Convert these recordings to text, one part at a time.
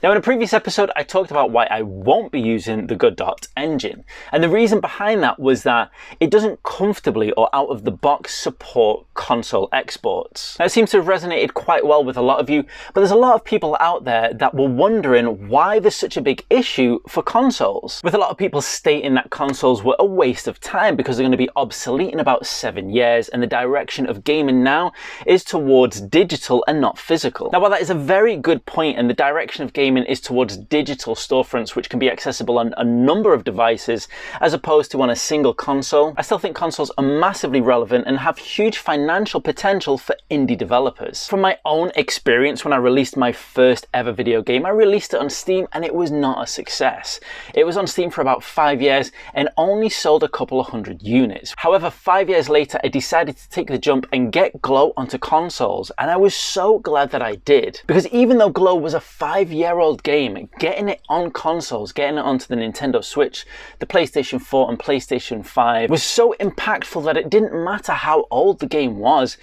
Now in a previous episode, I talked about why I won't be using the Godot engine. And the reason behind that was that it doesn't comfortably or out of the box support console exports. Now it seems to have resonated quite well with a lot of you, but there's a lot of people out there that were wondering why there's such a big issue for consoles. With a lot of people stating that consoles were a waste of time because they're going to be obsolete in about 7 years, and the direction of gaming now is towards digital and not physical. Now while that is a very good point, and the direction of gaming is towards digital storefronts which can be accessible on a number of devices as opposed to on a single console, I still think consoles are massively relevant and have huge financial potential for indie developers. From my own experience, when I released my first ever video game, I released it on Steam and it was not a success. It was on Steam for about 5 years and only sold a couple of hundred units. However, 5 years later, I decided to take the jump and get Glow onto consoles, and I was so glad that I did, because even though Glow was a 5-year-old game, getting it on consoles, getting it onto the Nintendo Switch, the PlayStation 4 and PlayStation 5 was so impactful that it didn't matter how old the game was.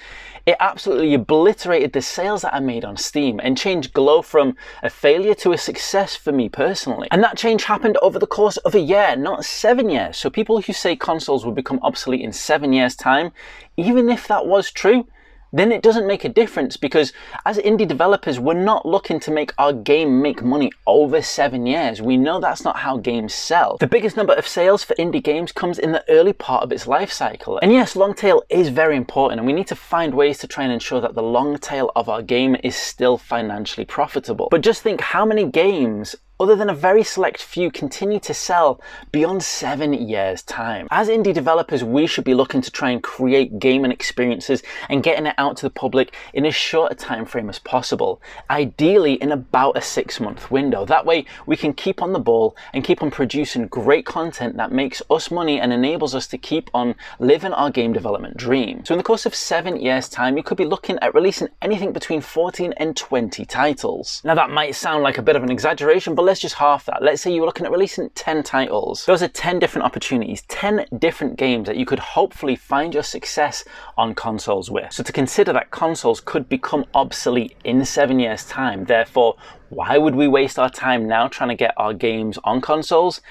It absolutely obliterated the sales that I made on Steam and changed Glow from a failure to a success for me personally. And that change happened over the course of a year, not 7 years. So people who say consoles will become obsolete in 7 years' time, even if that was true, then it doesn't make a difference, because as indie developers, we're not looking to make our game make money over 7 years. We know that's not how games sell. The biggest number of sales for indie games comes in the early part of its life cycle. And yes, long tail is very important, and we need to find ways to try and ensure that the long tail of our game is still financially profitable. But just think how many games, other than a very select few, continue to sell beyond 7 years' time. As indie developers, we should be looking to try and create gaming experiences and getting it out to the public in as short a time frame as possible, ideally in about a 6-month window. That way we can keep on the ball and keep on producing great content that makes us money and enables us to keep on living our game development dream. So in the course of 7 years' time, you could be looking at releasing anything between 14 and 20 titles. Now that might sound like a bit of an exaggeration, but let's just half that. Let's say you were looking at releasing 10 titles. Those are 10 different opportunities, 10 different games that you could hopefully find your success on consoles with. So to consider that consoles could become obsolete in 7 years' time, therefore, why would we waste our time now trying to get our games on consoles,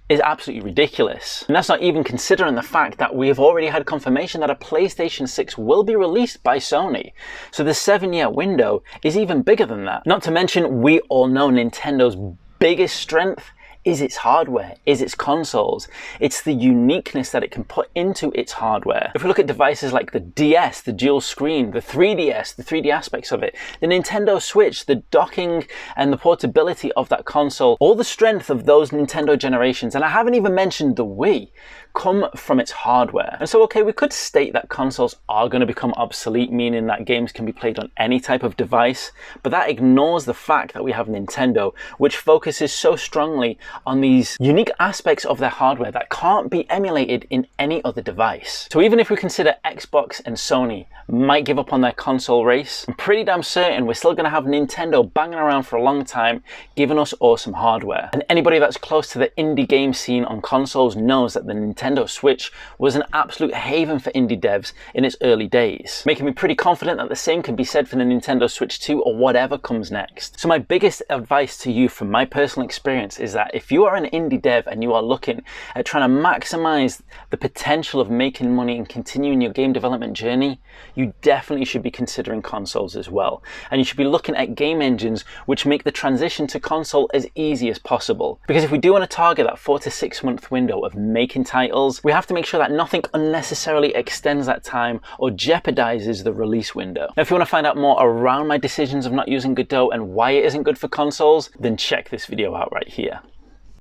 is absolutely ridiculous. And that's not even considering the fact that we have already had confirmation that a PlayStation 6 will be released by Sony. So the 7-year window is even bigger than that. Not to mention, we all know Nintendo's biggest strength is its hardware, is its consoles. It's the uniqueness that it can put into its hardware. If we look at devices like the DS, the dual screen, the 3DS, the 3D aspects of it, the Nintendo Switch, the docking and the portability of that console, all the strength of those Nintendo generations, and I haven't even mentioned the Wii, come from its hardware. And so, okay, we could state that consoles are going to become obsolete, meaning that games can be played on any type of device, but that ignores the fact that we have Nintendo, which focuses so strongly on these unique aspects of their hardware that can't be emulated in any other device. So even if we consider Xbox and Sony might give up on their console race, I'm pretty damn certain we're still going to have Nintendo banging around for a long time, giving us awesome hardware. And anybody that's close to the indie game scene on consoles knows that the Nintendo Switch was an absolute haven for indie devs in its early days, making me pretty confident that the same can be said for the Nintendo Switch 2 or whatever comes next. So my biggest advice to you from my personal experience is that if you are an indie dev and you are looking at trying to maximize the potential of making money and continuing your game development journey, you definitely should be considering consoles as well. And you should be looking at game engines which make the transition to console as easy as possible. Because if we do want to target that 4 to 6 month window of making titles, we have to make sure that nothing unnecessarily extends that time or jeopardizes the release window. Now, if you want to find out more around my decisions of not using Godot and why it isn't good for consoles, then check this video out right here.